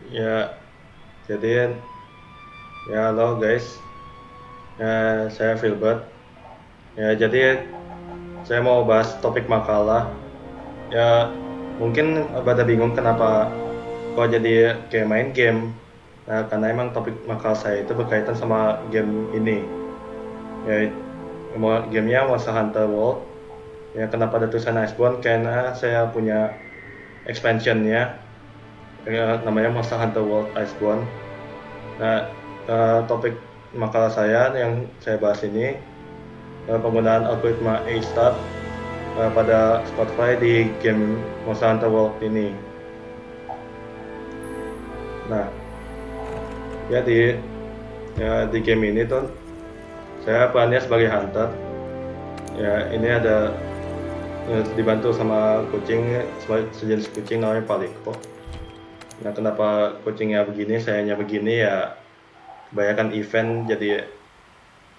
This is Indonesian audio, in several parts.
Ya, jadi ya halo guys, saya Filbert. Ya, jadi saya mau bahas topik makalah. Ya, mungkin pada bingung kenapa kok jadi kayak main game. Nah, karena emang topik makalah saya itu berkaitan sama game ini. Ya, gamenya Monster Hunter World. Ya, kenapa ada tulisan Iceborne? Karena saya punya expansionnya, namanya Monster Hunter World Iceborne. Nah, topik makalah saya yang saya bahas ini penggunaan algoritma A-Start pada Spotify di game Monster Hunter World ini. Nah, ya di game ini tuh saya perannya sebagai hunter. Ya, ini ada dibantu sama kucing, sejenis kucing namanya Palico. Nah, kenapa kucingnya begini, sayanya begini ya kebanyakan event jadi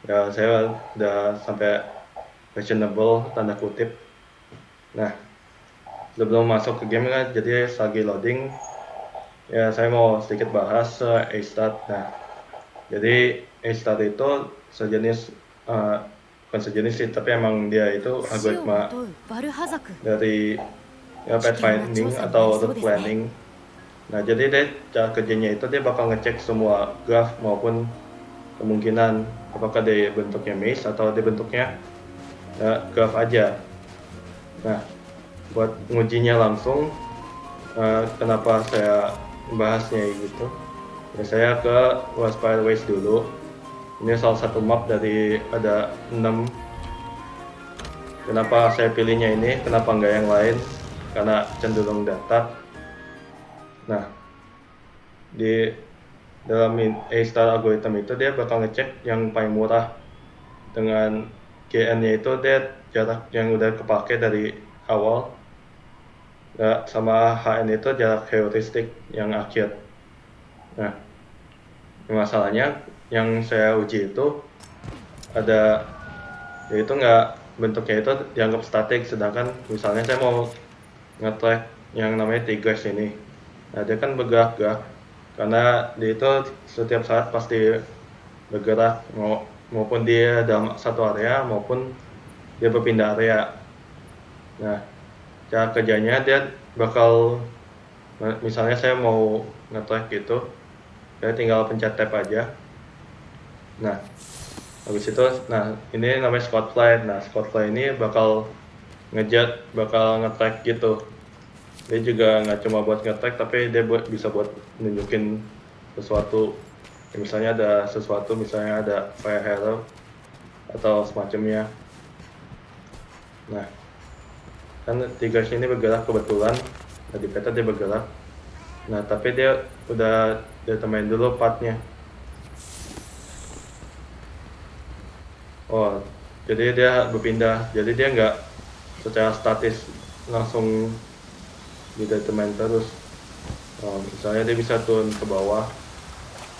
ya saya udah sampai fashionable tanda kutip. Nah, sebelum masuk ke game kan jadi lagi loading ya saya mau sedikit bahas A-Start. Nah, jadi A-Start itu sejenis bukan sejenis sih, tapi emang dia itu死をま algoritma とうバルハザク。 dari ya 危険な調 pathfinding 査になり atau そう route ですね。 planning. Nah, jadi dia cara kerjanya itu dia bakal ngecek semua graph maupun kemungkinan apakah dia bentuknya maze atau dia bentuknya graph aja. Nah, buat ngujinya langsung, kenapa saya bahasnya gitu? Ya, saya ke Waspire Waste dulu. Ini salah satu map dari ada 6. Kenapa saya pilihnya ini? Kenapa nggak yang lain? Karena cenderung datar. Nah, di dalam A-star algorithm itu dia bakal ngecek yang paling murah dengan GN-nya itu dia jarak yang udah kepake dari awal. Nah, sama HN itu jarak heuristik yang akhir. Nah, masalahnya yang saya uji itu ada yaitu nggak bentuknya itu dianggap statik, sedangkan misalnya saya mau nge-track yang namanya Tigres ini. Nah, dia kan bergerak-gerak karena dia itu setiap saat pasti bergerak maupun dia dalam satu area maupun dia berpindah area. Nah, cara kerjanya dia bakal misalnya saya mau nge-track gitu, saya tinggal pencet tab aja. Nah, habis itu, nah ini namanya Spotlight. Nah, Spotlight ini bakal bakal nge-track gitu. Dia juga nggak cuma buat nge-track, tapi dia bisa buat nunjukin sesuatu. Ya, misalnya ada sesuatu, misalnya ada fire hero atau semacamnya. Nah, kan Tigers ini bergerak kebetulan. Nah, di peta dia bergerak. Nah, tapi dia udah determine dulu partnya. Oh, jadi dia berpindah. Jadi dia nggak secara statis langsung didetermine terus. Oh, misalnya dia bisa turun ke bawah.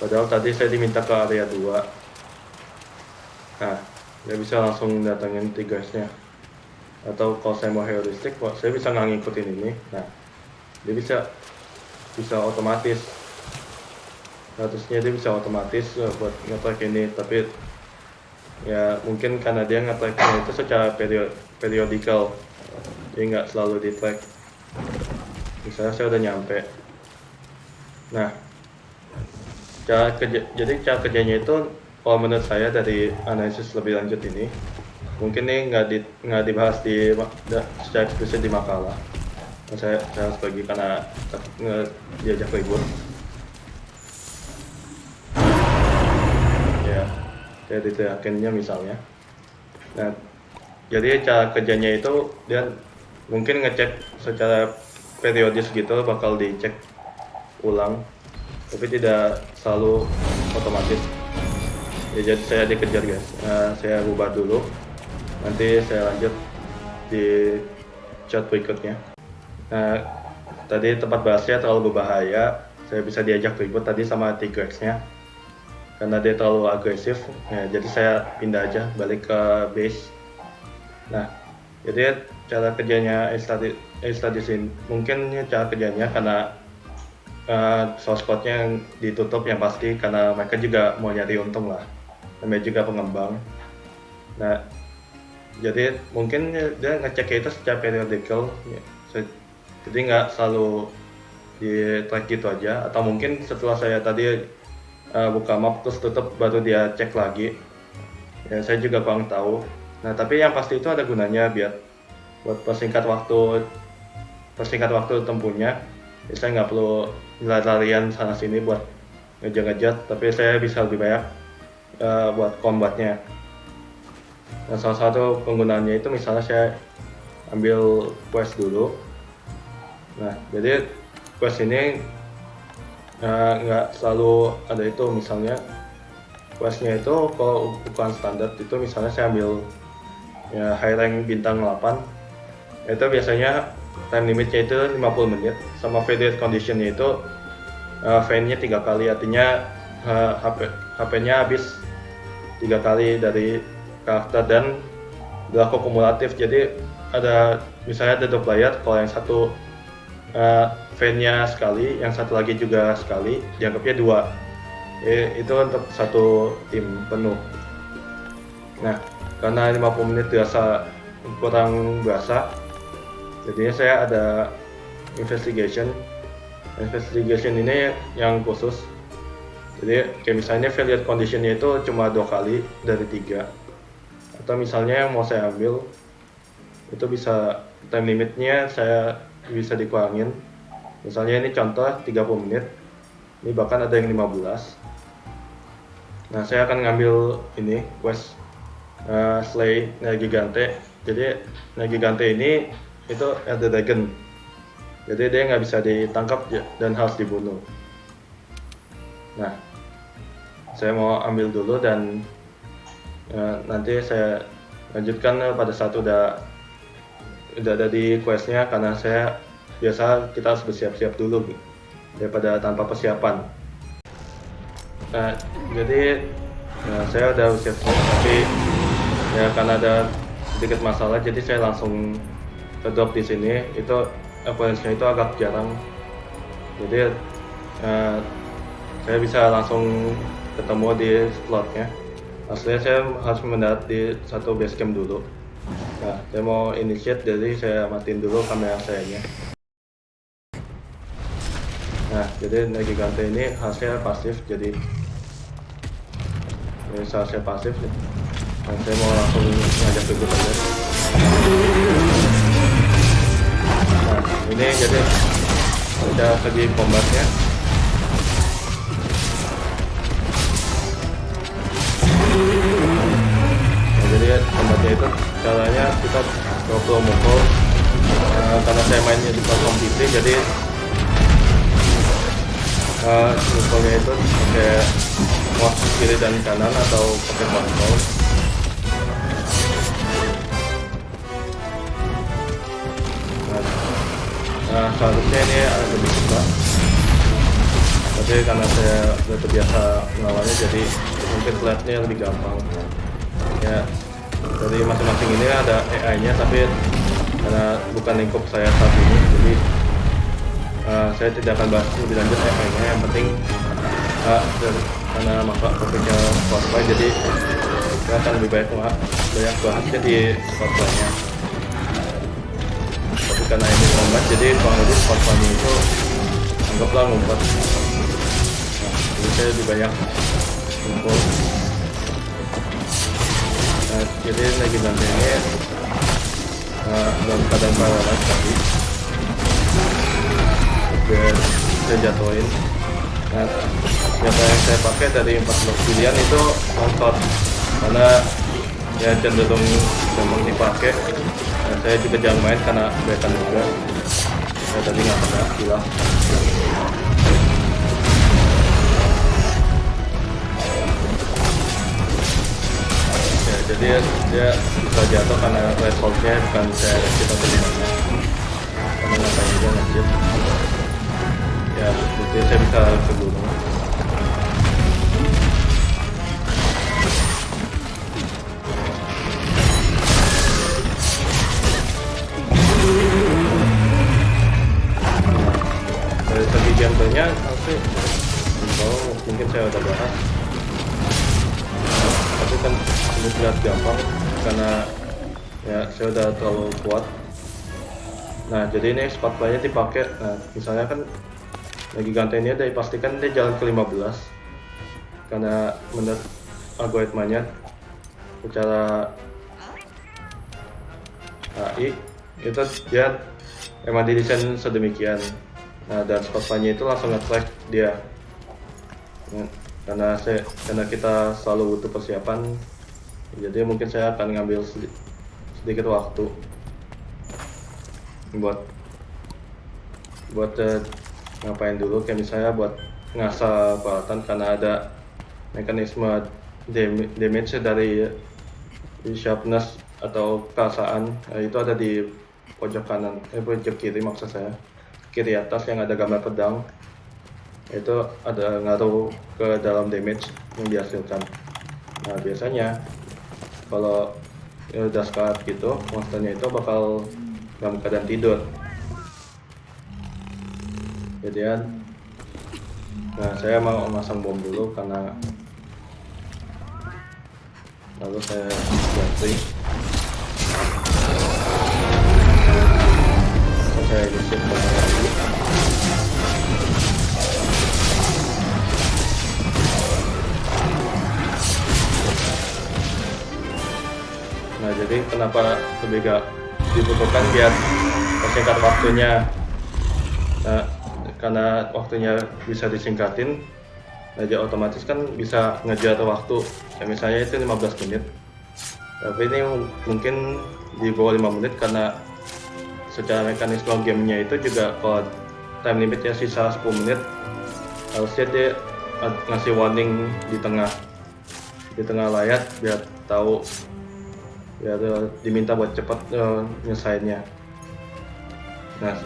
Padahal tadi saya diminta ke area 2. Nah, dia bisa langsung datangin Tigersnya. Atau kalau saya mau heuristik, saya bisa nggak ngikutin ini. Nah, dia bisa otomatis. Harusnya dia bisa otomatis buat nge-track ini, tapi ya mungkin karena dia nge-tracknya itu secara periodikal, jadi nggak selalu di-track. Misalnya saya udah nyampe. Nah, jadi cara kerjanya itu kalau menurut saya dari analisis lebih lanjut ini, mungkin ini nggak dibahas secara eksplisit di makalah. Saya harus bagi karena diajak ribut. Ya, saya diteriakinnya misalnya. Nah, jadi cara kerjanya itu dia mungkin ngecek secara periodis gitu, bakal dicek ulang, tapi tidak selalu otomatis. Ya, jadi saya dikejar guys. Saya ubah dulu, nanti saya lanjut di chat berikutnya. Nah, tadi tempat bahasnya terlalu berbahaya, saya bisa diajak ribut tadi sama Tigrex-nya karena dia terlalu agresif. Ya, jadi saya pindah aja balik ke base. Nah, jadi cara kerjanya A-Studies ini mungkin cara kerjanya karena source code-nya yang ditutup yang pasti, karena mereka juga mau nyari untung lah, namanya juga pengembang. Nah, jadi mungkin dia ngecek itu secara periodical ya. Jadi nggak selalu di track gitu aja, atau mungkin setelah saya tadi buka map terus tutup baru dia cek lagi ya, saya juga kurang tahu. Nah, tapi yang pasti itu ada gunanya biar buat persingkat waktu tempuhnya. Jadi saya nggak perlu lari-larian sana sini buat ngejar-ngejar, tapi saya bisa lebih banyak buat combatnya. Nah, salah satu penggunaannya itu misalnya saya ambil quest dulu. Nah, jadi quest ini nggak selalu ada itu. Misalnya questnya itu kalau ukuran standar itu misalnya saya ambil ya high rank bintang 8, itu biasanya time limitnya itu 50 menit, sama faded conditionnya itu fan-nya 3 kali, artinya HP-nya habis 3 kali dari karakter dan berlaku kumulatif. Jadi misalnya ada 2 player, kalau yang satu fan-nya sekali, yang satu lagi juga sekali, dianggapnya 2. Itu untuk satu tim penuh. Nah, karena 50 menit dirasa kurang berasa, jadinya saya ada investigation ini yang khusus. Jadi kayak misalnya failure conditionnya itu cuma 2 kali dari 3, atau misalnya yang mau saya ambil itu bisa time limitnya saya bisa dikurangin. Misalnya ini contoh 30 menit, ini bahkan ada yang 15. Nah, saya akan ngambil ini quest Slay Nergigante. Jadi Nergigante ini itu Elder Dragon, jadi dia nggak bisa ditangkap dan harus dibunuh. Nah, saya mau ambil dulu dan nanti saya lanjutkan pada saat udah ada di questnya, karena saya biasa kita harus bersiap-siap dulu daripada tanpa persiapan. Nah, jadi saya udah bersiap-siap, tapi ya karena ada sedikit masalah, jadi saya langsung drop di sini. Itu appearance-nya itu agak jarang, jadi saya bisa langsung ketemu di slotnya. Aslinya saya harus mendarat di satu base camp dulu. Nah, saya mau initiate, jadi saya matiin dulu kamera sayanya. Nah, jadi Nergigante ini hasilnya pasif, jadi ini hasilnya pasif. Nah, saya mau langsung ngajak dulu aja. Nah, ini jadi udah segi combatnya. Nah, jadi combatnya itu caranya kita pro mukul. Karena saya mainnya di platform PC, jadi mukulnya itu pakai mouse kiri dan kanan atau pakai kontrol. Nah, seharusnya ini agak lebih susah, tapi karena saya sudah terbiasa melawannya, jadi mungkin flatnya lebih gampang. Ya, dari masing-masing ini ada AI-nya, tapi karena bukan lingkup saya saat ini, jadi saya tidak akan bahas lebih lanjut AI-nya. Yang penting karena manfaat topiknya cosplay, jadi saya akan lebih banyak bahasnya di cosplay-nya. Tapi karena ini combat, jadi kurang lebih cosplay itu anggaplah ngumpet. Nah, jadi saya lebih banyak ngumpul. Nah, jadi lagi nanti ini dalam keadaan paralysis tadi saya jatuhin. Nah, senjata yang saya pakai dari 14 pilihan itu non-shot, karena ya cenderung gampang dipakai. Nah, saya juga jarang main karena kebanyakan juga. Saya tadi nggak pernah hilang. Ya, jadi dia bisa jatuh karena thresholdnya bukan saya kita terima. Karena ngapain juga ngejit. Ya, jadi saya bisa ke gunung. Dari segi gameplay metodenya harusnya simpel, mungkin saya udah bahas, tapi kan ini terlihat gampang karena ya saya udah terlalu kuat. Nah jadi ini spot play-nya dipakai. Nah misalnya kan lagi gantengnya dipastikan dia jalan ke 15, karena menurut algoritmanya secara AI itu dia emang didesain sedemikian. Nah dan spot play-nya itu langsung nge-track dia. Nah, karena kita selalu butuh persiapan, jadi mungkin saya akan ngambil sedikit waktu buat ngapain dulu, kayak misalnya buat ngasah peralatan, karena ada mekanisme damage dari sharpness atau kasaan. Itu ada di pojok kanan, pojok kiri maksud saya, kiri atas yang ada gambar pedang. Itu ada ngaruh ke dalam damage yang dihasilkan. Nah biasanya kalau udah sekarat gitu, monsternya itu bakal dalam keadaan tidur. Jadian, nah saya mau masang bom dulu karena lalu saya ganti. Saya isi lagi. Nah jadi kenapa lebih gak dibutuhkan biar persingkat waktunya. Nah, karena waktunya bisa disingkatin, jadi otomatis kan bisa ngejar waktu. Kayak misalnya itu 15 menit, tapi ini mungkin di bawah 5 menit karena secara mekanisme gamenya itu juga kalau time limitnya sisa 10 menit, harusnya dia ngasih warning di tengah layar biar tahu, biar diminta buat cepat nyelesainnya. Nah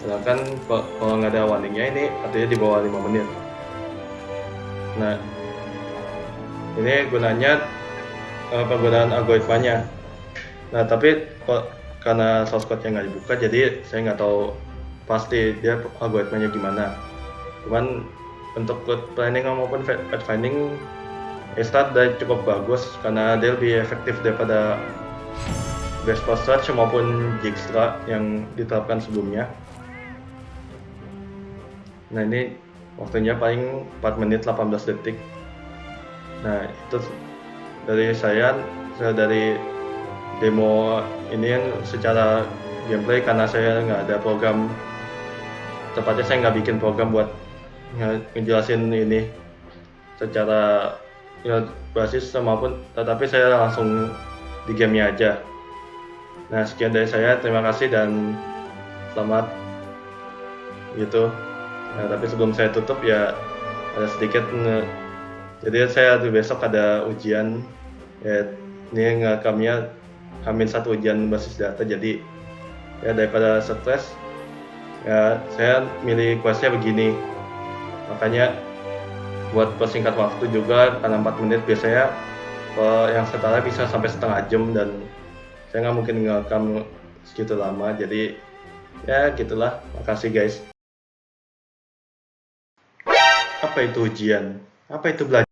sedangkan kalau nggak ada warningnya, ini artinya di bawah 5 menit. Nah ini gunanya penggunaan algoritmanya. Nah tapi karena source code-nya nggak dibuka, jadi saya nggak tahu pasti dia algoritmanya gimana. Cuman untuk code planning maupun pathfinding, A-Star udah cukup bagus karena dia lebih efektif daripada best first search maupun Dijkstra yang diterapkan sebelumnya. Nah ini waktunya paling 4 menit 18 detik. Nah itu dari saya dari demo ini yang secara gameplay, karena saya nggak ada program, tepatnya saya nggak bikin program buat ngejelasin ini secara basis maupun, tetapi saya langsung di gamenya aja. Nah sekian dari saya, terima kasih dan selamat gitu. Nah tapi sebelum saya tutup ya ada sedikit, jadi saya besok ada ujian ya, ini ngerekamnya H-1 ujian basis data, jadi ya daripada stres ya saya milih questnya begini. Makanya buat persingkat waktu juga, karena 4 menit biasanya yang setara bisa sampai setengah jam, dan saya nggak mungkin ngerekam segitu lama, jadi ya gitulah. Makasih guys. Apa itu ujian? Apa itu belajar?